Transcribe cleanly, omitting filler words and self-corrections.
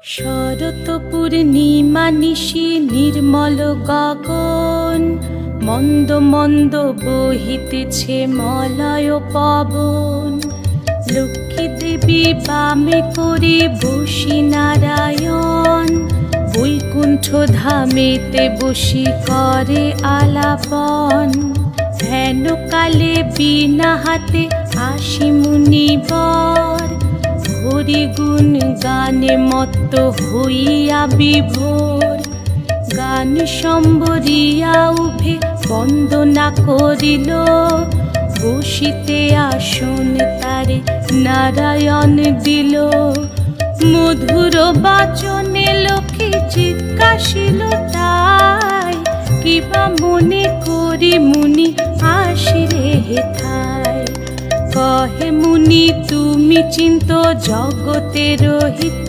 শরৎ পূর্ণিমা নিশি নির্মল গগন, মন্দ মন্দ বহিতেছে মলয় পবন। লক্ষ্মী দেবী বামে করে বসি নারায়ণ, বৈকুণ্ঠ ধামেতে বসি করে আলাপন। হেন কালে বিনা হাতে আসি মুনিবর, হরি গুণ গানে মত্ত হইয়া বিভোর। গান সম্বরিয়া উভে বন্দনা করিল, বসিতে আসন তারে নারায়ণ দিল। মধুর বাচনে লোকে জিজ্ঞাসিল তাই, কিবা মনে করি মুনি আসিরে হেথায়। কহে মুনি তুমি চিন্ত জগতের হিত।